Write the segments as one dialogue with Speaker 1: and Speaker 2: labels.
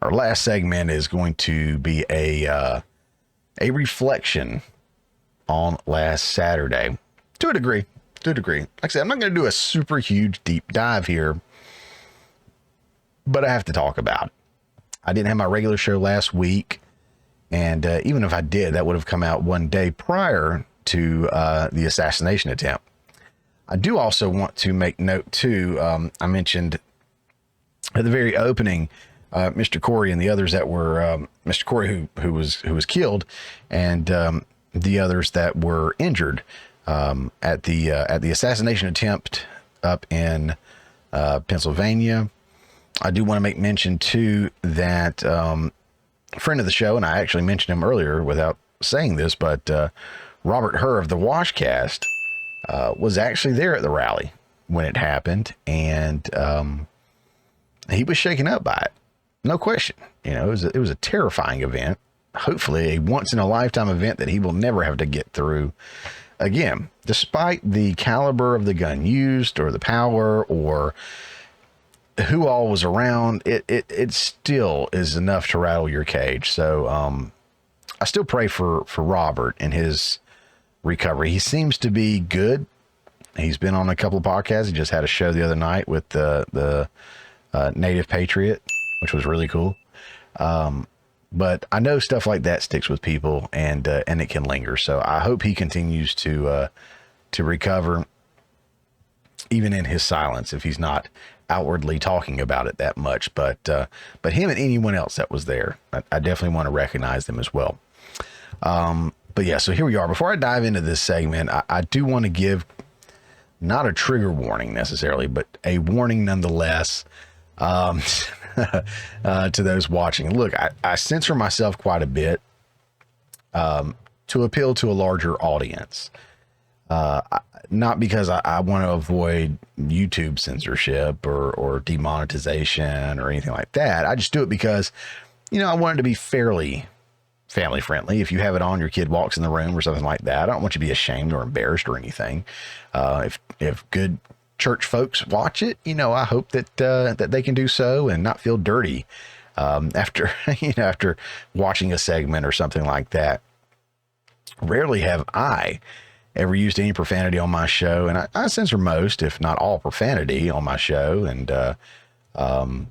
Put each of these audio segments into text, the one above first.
Speaker 1: Our last segment is going to be a reflection on last Saturday, to a degree. Like I said, I'm not going to do a super huge deep dive here, but I have to talk about it. I didn't have my regular show last week, and even if I did, that would have come out one day prior to the assassination attempt. I do also want to make note too. I mentioned at the very opening, Mr. Corey and the others that were Mr. Corey who was killed, and the others that were injured at the assassination attempt up in Pennsylvania. I do want to make mention too that a friend of the show, and I actually mentioned him earlier without saying this, but Robert Herr of the Washcast was actually there at the rally when it happened, and he was shaken up by it. No question. You know, it was a terrifying event. Hopefully a once in a lifetime event that he will never have to get through again, despite the caliber of the gun used or the power or who all was around. It still is enough to rattle your cage. So I still pray for Robert and his recovery. He seems to be good. He's been on a couple of podcasts. He just had a show the other night with the Native Patriot, which was really cool. But I know stuff like that sticks with people, and it can linger. So I hope he continues to recover, even in his silence, if he's not outwardly talking about it that much. But him and anyone else that was there, I definitely want to recognize them as well. But yeah, so here we are. Before I dive into this segment, I do want to give not a trigger warning necessarily, but a warning nonetheless. To those watching. Look, I censor myself quite a bit to appeal to a larger audience. Not because I want to avoid YouTube censorship or demonetization or anything like that. I just do it because, you know, I want it to be fairly family friendly. If you have it on, your kid walks in the room or something like that, I don't want you to be ashamed or embarrassed or anything. If good church folks watch it, you know, I hope that that they can do so and not feel dirty after after watching a segment or something like that. Rarely have I ever used any profanity on my show, and I censor most, if not all, profanity on my show, and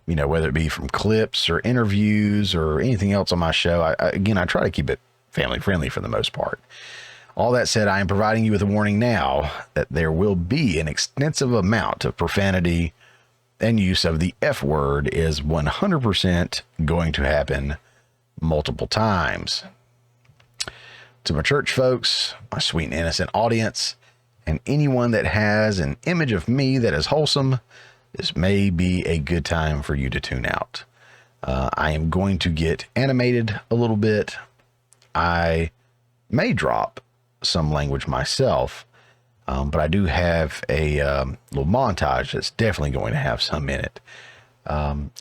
Speaker 1: you know, whether it be from clips or interviews or anything else on my show. I try to keep it family friendly for the most part. All that said, I am providing you with a warning now that there will be an extensive amount of profanity, and use of the F word is 100% going to happen multiple times. To my church folks, my sweet and innocent audience, and anyone that has an image of me that is wholesome, this may be a good time for you to tune out. I am going to get animated a little bit. I may drop some language myself, but I do have a little montage that's definitely going to have some in it,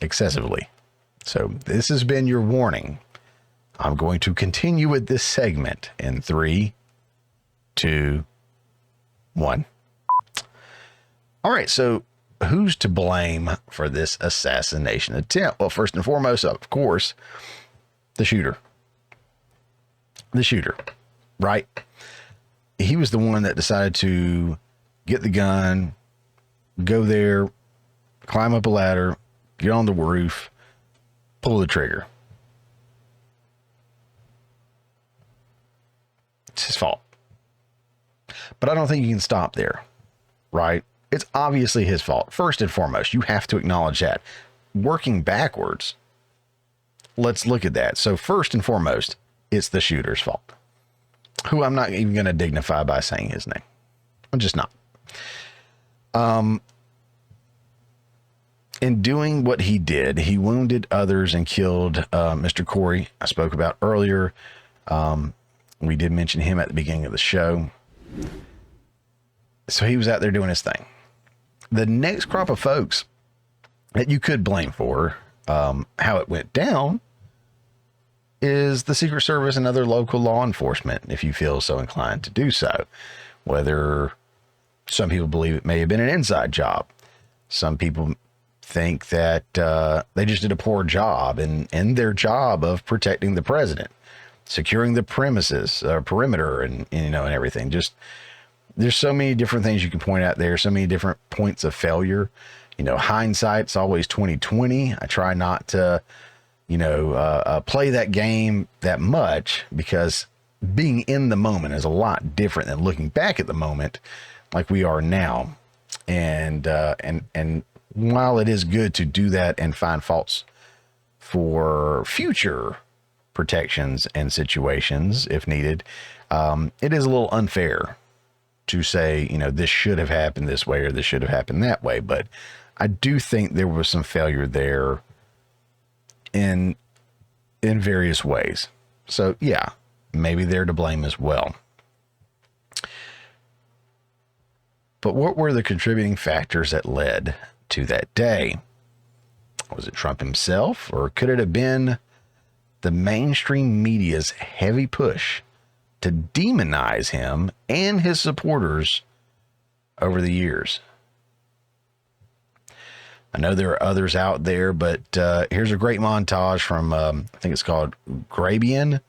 Speaker 1: excessively. So this has been your warning. I'm going to continue with this segment in 3, 2, 1. All right, so who's to blame for this assassination attempt? Well, first and foremost, of course, the shooter. The shooter, right? He was the one that decided to get the gun, go there, climb up a ladder, get on the roof, pull the trigger. It's his fault. But I don't think you can stop there, right? It's obviously his fault. First and foremost, you have to acknowledge that. Working backwards, let's look at that. So first and foremost, it's the shooter's fault, who I'm not even going to dignify by saying his name. I'm just not. In doing what he did, he wounded others and killed Mr. Corey, I spoke about earlier. We did mention him at the beginning of the show. So he was out there doing his thing. The next crop of folks that you could blame for how it went down is the Secret Service and other local law enforcement, if you feel so inclined to do so. Whether some people believe it may have been an inside job. Some people think that they just did a poor job in their job of protecting the president, securing the premises, perimeter, and everything. Just there's so many different things you can point out there, so many different points of failure. Hindsight's always 2020. I try not to, play that game that much, because being in the moment is a lot different than looking back at the moment like we are now. And while it is good to do that and find faults for future protections and situations if needed, it is a little unfair to say, this should have happened this way or this should have happened that way. But I do think there was some failure there in various ways. So yeah, maybe they're to blame as well. But what were the contributing factors that led to that day? Was it Trump himself, or could it have been the mainstream media's heavy push to demonize him and his supporters over the years? I know there are others out there, but here's a great montage from, I think it's called Grabien,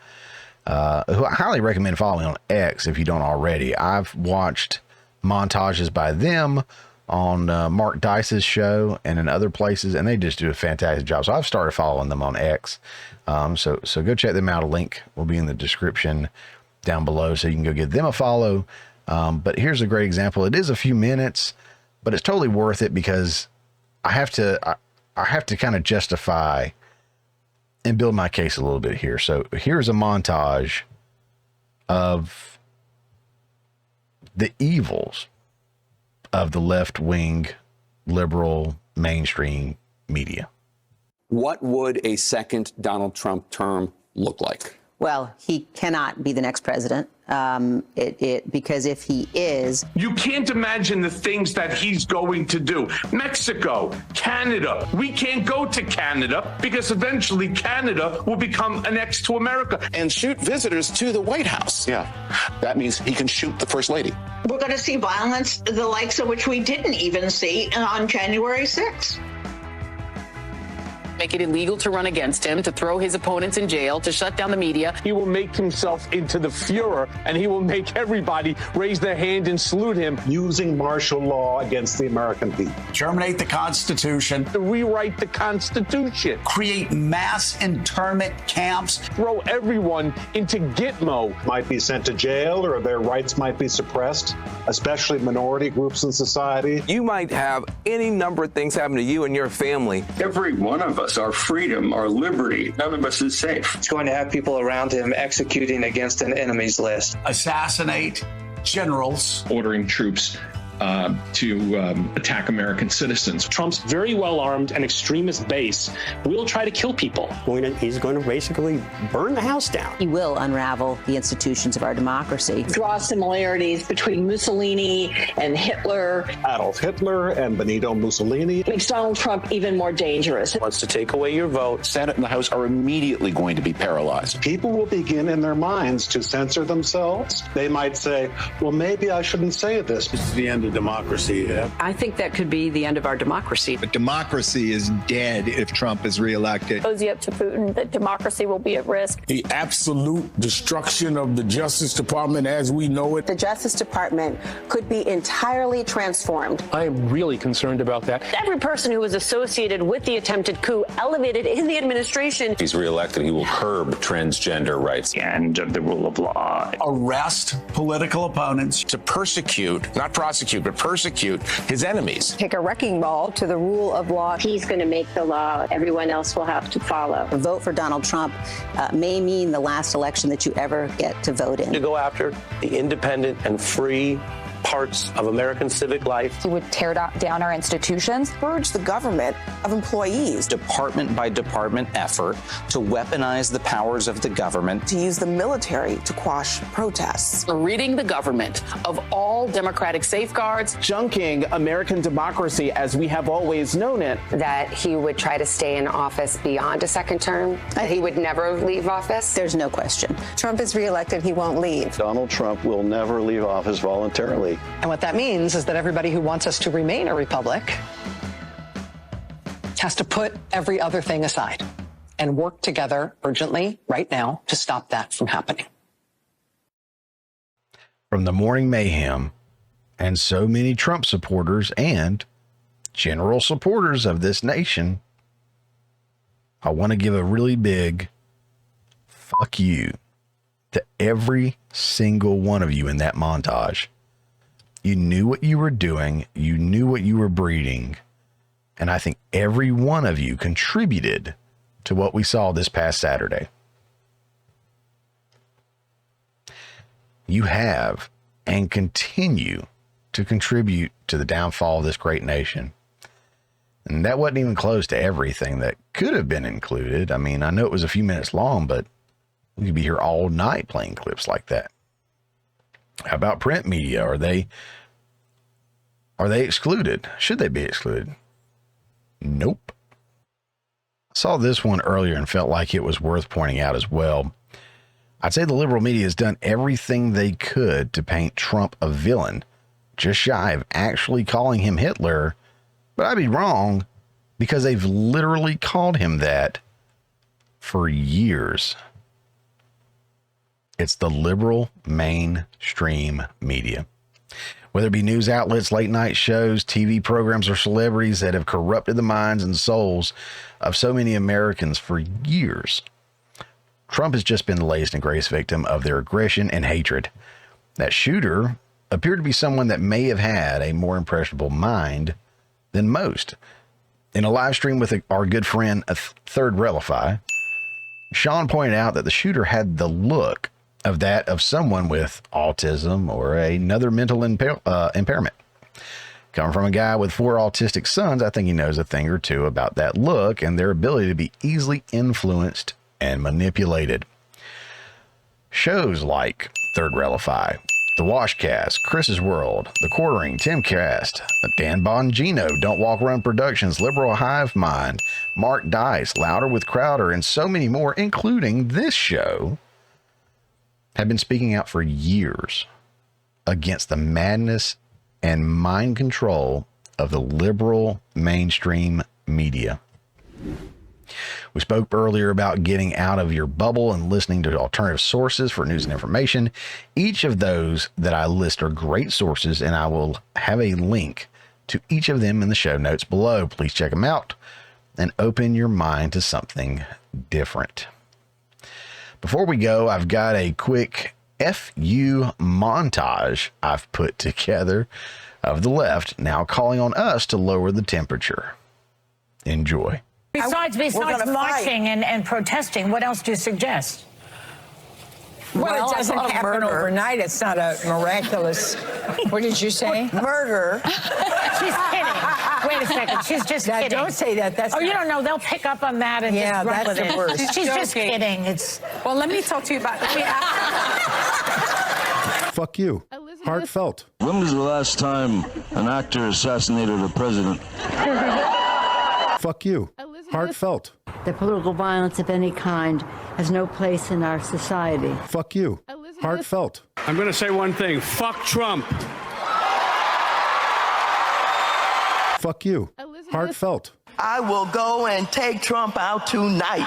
Speaker 1: who I highly recommend following on X if you don't already. I've watched montages by them on Mark Dice's show and in other places, and they just do a fantastic job. So I've started following them on X. So go check them out. A link will be in the description down below, so you can go give them a follow. But here's a great example. It is a few minutes, but it's totally worth it, because I have to kind of justify and build my case a little bit here. So here's a montage of the evils of the left-wing, liberal, mainstream media.
Speaker 2: What would a second Donald Trump term look like?
Speaker 3: Well, he cannot be the next president, because if he is...
Speaker 4: You can't imagine the things that he's going to do. Mexico, Canada. We can't go to Canada because eventually Canada will become annexed to America.
Speaker 5: And shoot visitors to the White House. Yeah, that means he can shoot the First Lady.
Speaker 6: We're going to see violence, the likes of which we didn't even see on January 6th.
Speaker 7: Make it illegal to run against him, to throw his opponents in jail, to shut down the media.
Speaker 4: He will make himself into the Fuhrer, and he will make everybody raise their hand and salute him.
Speaker 8: Using martial law against the American people.
Speaker 9: Terminate the Constitution.
Speaker 4: To rewrite the Constitution.
Speaker 9: Create mass internment camps.
Speaker 4: Throw everyone into Gitmo.
Speaker 8: Might be sent to jail, or their rights might be suppressed, especially minority groups in society.
Speaker 10: You might have any number of things happen to you and your family.
Speaker 11: Every one of us, our freedom, our liberty, none of us is safe.
Speaker 12: He's going to have people around him executing against an enemy's list.
Speaker 9: Assassinate generals.
Speaker 13: Ordering troops to attack American citizens.
Speaker 14: Trump's very well armed and extremist base will try to kill people.
Speaker 15: He's going to basically burn the house down.
Speaker 3: He will unravel the institutions of our democracy.
Speaker 6: Draw similarities between Mussolini and Hitler.
Speaker 8: Adolf Hitler and Benito Mussolini.
Speaker 6: Makes Donald Trump even more dangerous.
Speaker 5: Wants to take away your vote. Senate and the House are immediately going to be paralyzed.
Speaker 8: People will begin in their minds to censor themselves. They might say, well, maybe I shouldn't say this.
Speaker 16: This is the end of democracy. Yeah.
Speaker 7: I think that could be the end of our democracy.
Speaker 16: But democracy is dead if Trump is reelected.
Speaker 17: Cozy up to Putin that democracy will be at risk.
Speaker 18: The absolute destruction of the Justice Department as we know it.
Speaker 19: The Justice Department could be entirely transformed.
Speaker 14: I am really concerned about that.
Speaker 17: Every person who was associated with the attempted coup elevated in the administration.
Speaker 20: If he's reelected, he will curb transgender rights.
Speaker 11: The end of the rule of law.
Speaker 9: Arrest political opponents.
Speaker 10: To persecute, not prosecute, but persecute his enemies.
Speaker 19: Take a wrecking ball to the rule of law.
Speaker 17: He's going to make the law. Everyone else will have to follow.
Speaker 3: A vote for Donald Trump may mean the last election that you ever get to vote in.
Speaker 15: To go after the independent and free parts of American civic life.
Speaker 21: He would tear down our institutions.
Speaker 22: Purge the government of employees.
Speaker 23: Department by department effort to weaponize the powers of the government.
Speaker 22: To use the military to quash protests.
Speaker 7: Ridding the government of all democratic safeguards.
Speaker 24: Junking American democracy as we have always known it.
Speaker 25: That he would try to stay in office beyond a second term. That he would never leave office.
Speaker 3: There's no question.
Speaker 19: Trump is reelected, he won't leave.
Speaker 15: Donald Trump will never leave office voluntarily.
Speaker 19: And what that means is that everybody who wants us to remain a republic
Speaker 1: has to put every other thing aside and work together urgently right now to stop that from happening.
Speaker 2: From the morning mayhem and so many Trump supporters and general supporters of this nation, I want to give a really big fuck you to every single one of you in that montage. You knew what you were doing. You knew what you were breeding. And I think every one of you contributed to what we saw this past Saturday. You have and continue to contribute to the downfall of this great nation. And that wasn't even close to everything that could have been included. I mean, I know it was a few minutes long, but we could be here all night playing clips like that. How about print media? Are they excluded? Should they be excluded? Nope. I saw this one earlier and felt like it was worth pointing out as well. I'd say the liberal media has done everything they could to paint Trump a villain, just shy of actually calling him Hitler. But I'd be wrong, because they've literally called him that for years. It's the liberal mainstream media. Whether it be news outlets, late night shows, TV programs, or celebrities that have corrupted the minds and souls of so many Americans for years. Trump has just been the latest and greatest victim of their aggression and hatred. That shooter appeared to be someone that may have had a more impressionable mind than most. In a live stream with our good friend, Third Railify, Sean pointed out that the shooter had the look of that of someone with autism or another mental impairment. Coming from a guy with 4 autistic sons, I think he knows a thing or two about that look and their ability to be easily influenced and manipulated. Shows like Third Railify, The Washcast, Chris's World, The Quartering, Timcast, Dan Bongino, Don't Walk Around Productions, Liberal Hive Mind, Mark Dice, Louder with Crowder, and so many more, including this show, have been speaking out for years against the madness and mind control of the liberal mainstream media. We spoke earlier about getting out of your bubble and listening to alternative sources for news and information. Each of those that I list are great sources, and I will have a link to each of them in the show notes below. Please check them out and open your mind to something different. Before we go, I've got a quick FU montage I've put together of the left now calling on us to lower the temperature. Enjoy.
Speaker 4: Besides marching and protesting, what else do you suggest?
Speaker 12: Well, it doesn't happen overnight. It's not a miraculous. What did you say? Murder.
Speaker 4: She's kidding. Wait a second. She's just kidding.
Speaker 12: Don't say that. That's
Speaker 4: you don't know. They'll pick up on that and just run with it.
Speaker 12: Worst.
Speaker 4: She's just kidding.
Speaker 12: Well, let me talk to you about.
Speaker 13: Fuck you. Heartfelt.
Speaker 26: When was the last time an actor assassinated a president?
Speaker 13: Fuck you. Heartfelt.
Speaker 27: The political violence of any kind has no place in our society.
Speaker 13: Fuck you. Heartfelt.
Speaker 14: I'm going to say one thing. Fuck Trump.
Speaker 13: Fuck you. Heartfelt.
Speaker 28: I will go and take Trump out tonight.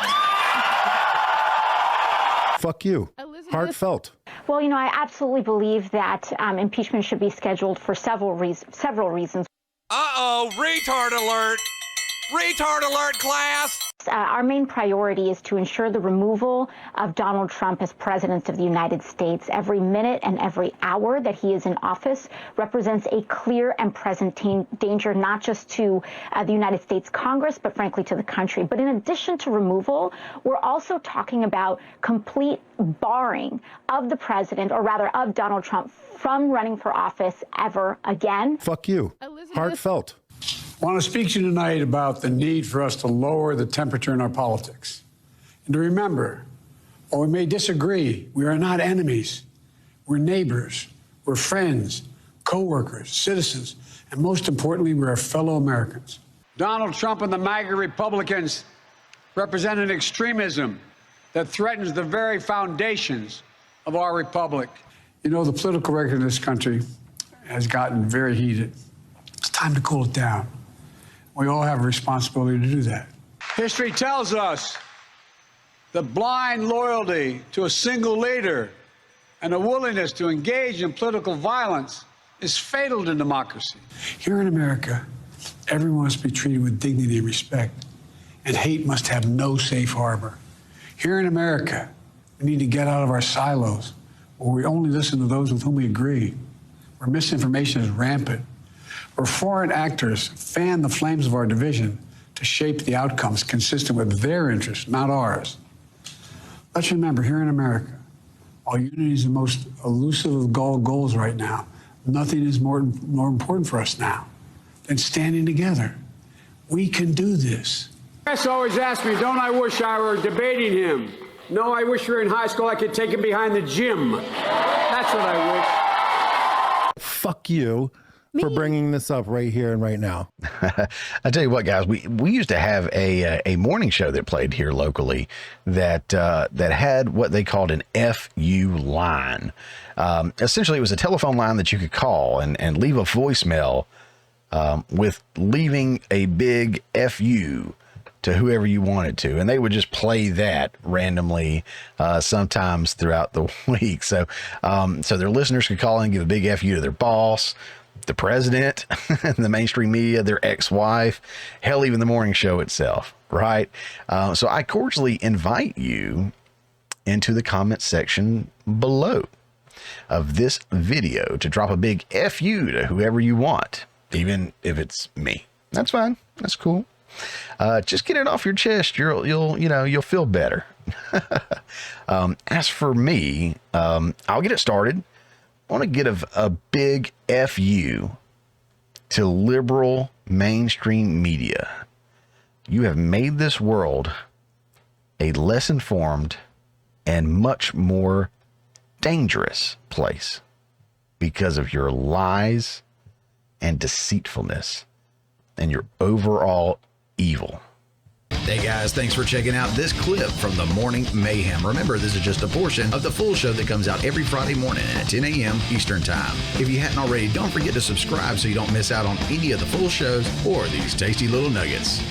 Speaker 13: Fuck you. Heartfelt.
Speaker 29: Well, I absolutely believe that impeachment should be scheduled for several reasons.
Speaker 30: Uh-oh, retard alert. Retard alert, class!
Speaker 29: Our main priority is to ensure the removal of Donald Trump as president of the United States. Every minute and every hour that he is in office represents a clear and present danger, not just to the United States Congress, but frankly to the country. But in addition to removal, we're also talking about complete barring of the president, or rather of Donald Trump, from running for office ever again.
Speaker 13: Fuck you. Heartfelt.
Speaker 31: I want to speak to you tonight about the need for us to lower the temperature in our politics. And to remember, while we may disagree, we are not enemies. We're neighbors, we're friends, co-workers, citizens, and most importantly, we're fellow Americans. Donald Trump and the MAGA Republicans represent an extremism that threatens the very foundations of our republic. The political record in this country has gotten very heated. It's time to cool it down. We all have a responsibility to do that. History tells us that blind loyalty to a single leader and a willingness to engage in political violence is fatal to democracy. Here in America, everyone must be treated with dignity and respect, and hate must have no safe harbor. Here in America, we need to get out of our silos, where we only listen to those with whom we agree, where misinformation is rampant, where foreign actors fan the flames of our division to shape the outcomes consistent with their interests, not ours. Let's remember, here in America, while unity is the most elusive of goals right now, nothing is more important for us now than standing together. We can do this. Press always asks me, don't I wish I were debating him? No, I wish we were in high school. I could take him behind the gym. That's what I wish.
Speaker 13: Fuck you for bringing this up right here and right now.
Speaker 2: I tell you what, guys, we used to have a morning show that played here locally that had what they called an FU line. Essentially, it was a telephone line that you could call and leave a voicemail with leaving a big FU to whoever you wanted to, and they would just play that randomly sometimes throughout the week. So their listeners could call in and give a big FU to their boss, the president, the mainstream media, their ex-wife, hell, even the morning show itself, right? So I cordially invite you into the comment section below of this video to drop a big FU to whoever you want, even if it's me. That's fine. That's cool. Just get it off your chest. You'll feel better. As for me, I'll get it started. I want to give a big FU to liberal mainstream media. You have made this world a less informed and much more dangerous place because of your lies and deceitfulness and your overall evil.
Speaker 5: Hey guys, thanks for checking out this clip from the Morning Mayhem. Remember, this is just a portion of the full show that comes out every Friday morning at 10 a.m. Eastern Time. If you hadn't already, don't forget to subscribe so you don't miss out on any of the full shows or these tasty little nuggets.